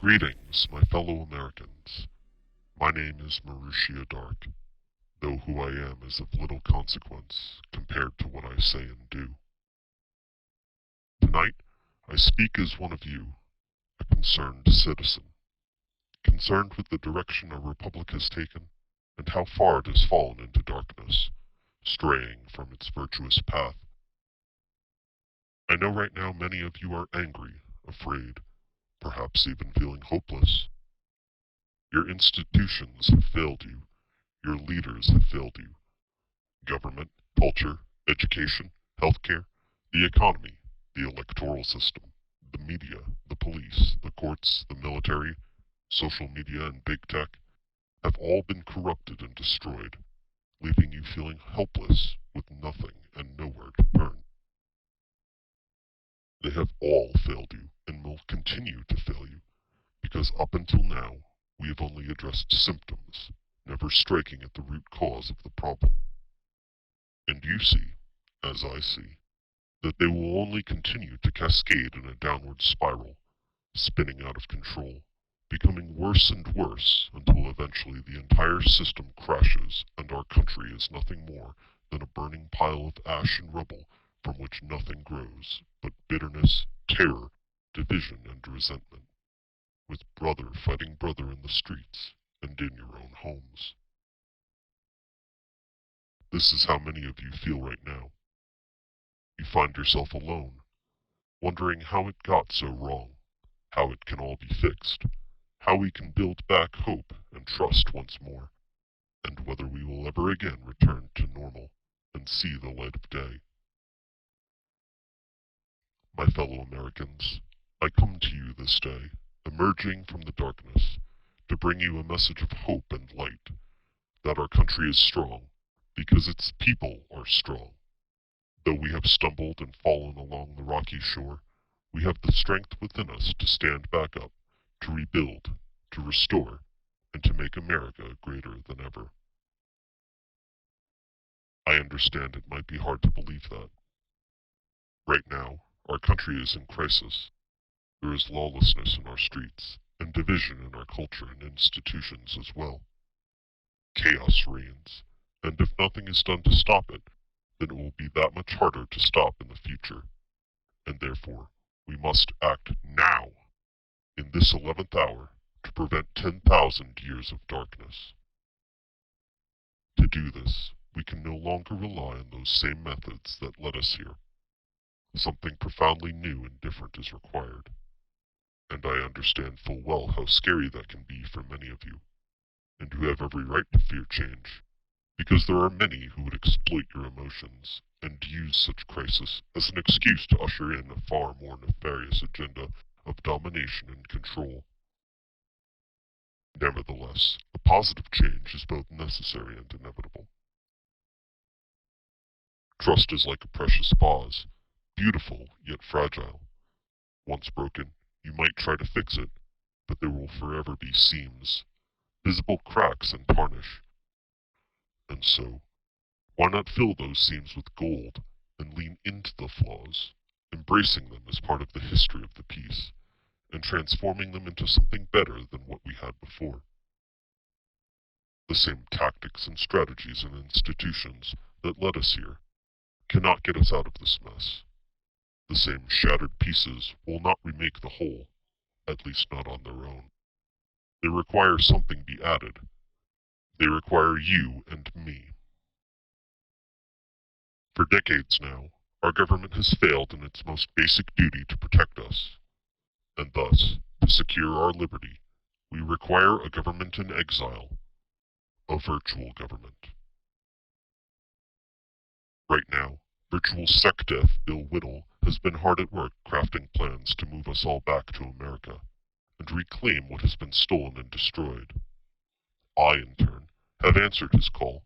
Greetings, my fellow Americans. My name is Marushia Dark, though who I am is of little consequence compared to what I say and do. Tonight, I speak as one of you, a concerned citizen, concerned with the direction our republic has taken and how far it has fallen into darkness, straying from its virtuous path. I know right now many of you are angry, afraid, perhaps even feeling hopeless. Your institutions have failed you. Your leaders have failed you. Government, culture, education, healthcare, the economy, the electoral system, the media, the police, the courts, the military, social media, and big tech have all been corrupted and destroyed, leaving you feeling helpless with nothing and nowhere to turn. They have all failed you and will continue to fail you because up until now, we have only addressed symptoms, never striking at the root cause of the problem. And you see, as I see, that they will only continue to cascade in a downward spiral, spinning out of control, becoming worse and worse until eventually the entire system crashes and our country is nothing more than a burning pile of ash and rubble from which nothing grows but bitterness, terror, division, and resentment, with brother fighting brother in the streets and in your own homes. This is how many of you feel right now. You find yourself alone, wondering how it got so wrong, how it can all be fixed, how we can build back hope and trust once more, and whether we will ever again return to normal and see the light of day. My fellow Americans, I come to you this day, emerging from the darkness, to bring you a message of hope and light, that our country is strong, because its people are strong. Though we have stumbled and fallen along the rocky shore, we have the strength within us to stand back up, to rebuild, to restore, and to make America greater than ever. I understand it might be hard to believe that. Right now, our country is in crisis. There is lawlessness in our streets, and division in our culture and institutions as well. Chaos reigns, and if nothing is done to stop it, then it will be that much harder to stop in the future. And therefore, we must act now, in this 11th hour, to prevent 10,000 years of darkness. To do this, we can no longer rely on those same methods that led us here. Something profoundly new and different is required. And I understand full well how scary that can be for many of you, and who have every right to fear change, because there are many who would exploit your emotions and use such crisis as an excuse to usher in a far more nefarious agenda of domination and control. Nevertheless, a positive change is both necessary and inevitable. Trust is like a precious vase, beautiful yet fragile. Once broken, you might try to fix it, but there will forever be seams, visible cracks, and tarnish. And so, why not fill those seams with gold and lean into the flaws, embracing them as part of the history of the piece, and transforming them into something better than what we had before? The same tactics and strategies and institutions that led us here cannot get us out of this mess. The same shattered pieces will not remake the whole, at least not on their own. They require something be added. They require you and me. For decades now, our government has failed in its most basic duty to protect us, and thus, to secure our liberty, we require a government in exile, a virtual government. Right now, virtual SecDef Bill Whittle has been hard at work crafting plans to move us all back to America, and reclaim what has been stolen and destroyed. I, in turn, have answered his call,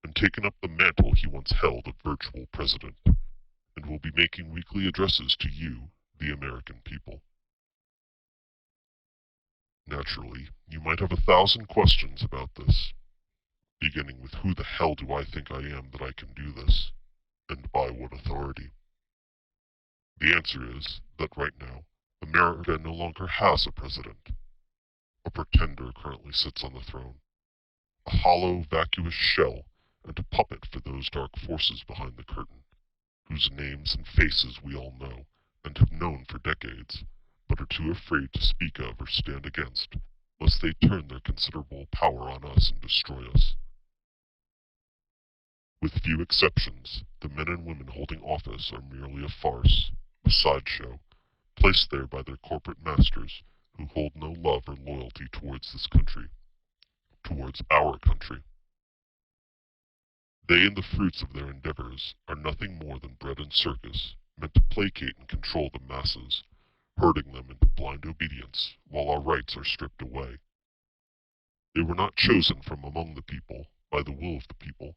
and taken up the mantle he once held of virtual president, and will be making weekly addresses to you, the American people. Naturally, you might have 1,000 questions about this, beginning with who the hell do I think I am that I can do this, and by what authority? The answer is that right now, America no longer has a president. A pretender currently sits on the throne, a hollow, vacuous shell, and a puppet for those dark forces behind the curtain, whose names and faces we all know, and have known for decades, but are too afraid to speak of or stand against, lest they turn their considerable power on us and destroy us. With few exceptions, the men and women holding office are merely a farce, a sideshow, placed there by their corporate masters, who hold no love or loyalty towards this country, towards our country. They and the fruits of their endeavors are nothing more than bread and circus, meant to placate and control the masses, herding them into blind obedience, while our rights are stripped away. They were not chosen from among the people, by the will of the people,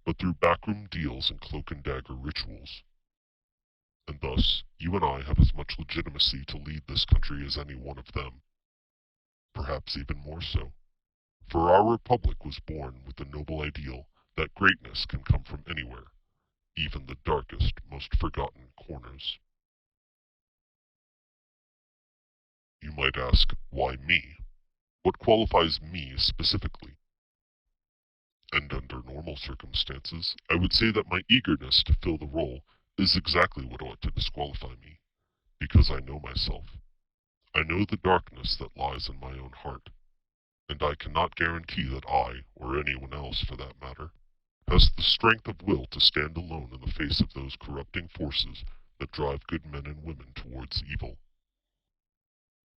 but through backroom deals and cloak and dagger rituals. And thus, you and I have as much legitimacy to lead this country as any one of them, perhaps even more so. For our republic was born with the noble ideal that greatness can come from anywhere, even the darkest, most forgotten corners. You might ask, why me? What qualifies me specifically? And under normal circumstances, I would say that my eagerness to fill the role is exactly what ought to disqualify me, because I know myself. I know the darkness that lies in my own heart, and I cannot guarantee that I, or anyone else for that matter, has the strength of will to stand alone in the face of those corrupting forces that drive good men and women towards evil.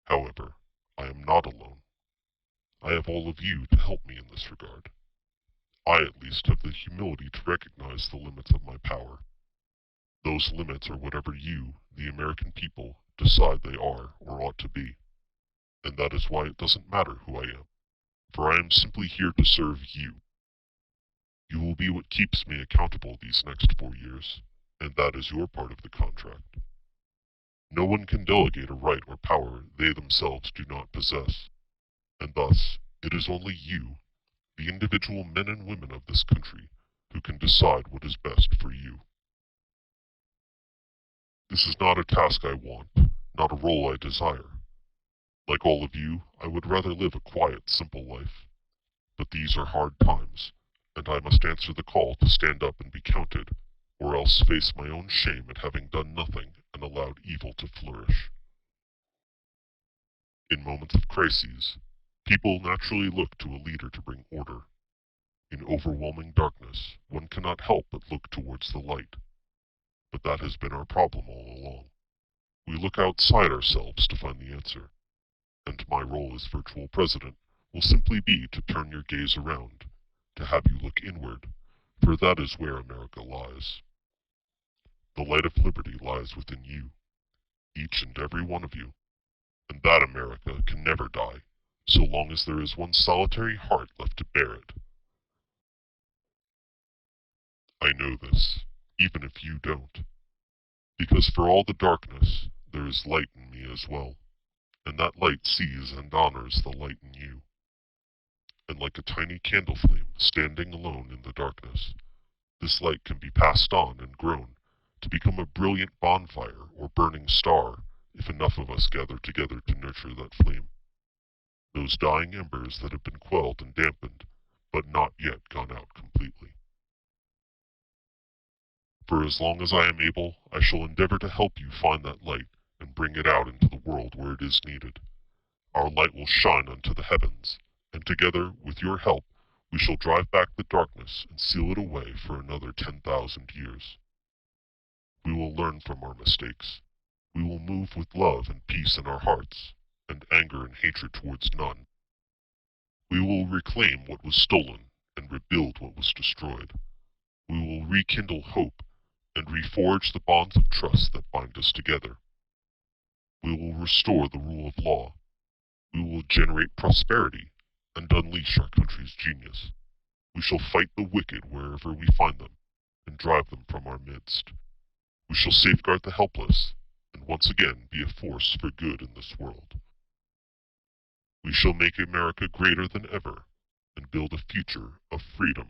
However, I am not alone. I have all of you to help me in this regard. I at least have the humility to recognize the limits of my power. Those limits are whatever you, the American people, decide they are or ought to be. And that is why it doesn't matter who I am, for I am simply here to serve you. You will be what keeps me accountable these next 4 years, and that is your part of the contract. No one can delegate a right or power they themselves do not possess, and thus it is only you, the individual men and women of this country, who can decide what is best for you. This is not a task I want, not a role I desire. Like all of you, I would rather live a quiet, simple life. But these are hard times, and I must answer the call to stand up and be counted, or else face my own shame at having done nothing and allowed evil to flourish. In moments of crises, people naturally look to a leader to bring order. In overwhelming darkness, one cannot help but look towards the light. But that has been our problem all along. We look outside ourselves to find the answer, and my role as virtual president will simply be to turn your gaze around, to have you look inward, for that is where America lies. The light of liberty lies within you, each and every one of you, and that America can never die, so long as there is one solitary heart left to bear it. I know this, even if you don't, because for all the darkness, there is light in me as well, and that light sees and honors the light in you. And like a tiny candle flame standing alone in the darkness, this light can be passed on and grown to become a brilliant bonfire or burning star if enough of us gather together to nurture that flame. Those dying embers that have been quelled and dampened, but not yet gone out completely. For as long as I am able, I shall endeavor to help you find that light and bring it out into the world where it is needed. Our light will shine unto the heavens, and together, with your help, we shall drive back the darkness and seal it away for another 10,000 years. We will learn from our mistakes. We will move with love and peace in our hearts, and anger and hatred towards none. We will reclaim what was stolen and rebuild what was destroyed. We will rekindle hope and reforge the bonds of trust that bind us together. We will restore the rule of law. We will generate prosperity and unleash our country's genius. We shall fight the wicked wherever we find them and drive them from our midst. We shall safeguard the helpless and once again be a force for good in this world. We shall make America greater than ever and build a future of freedom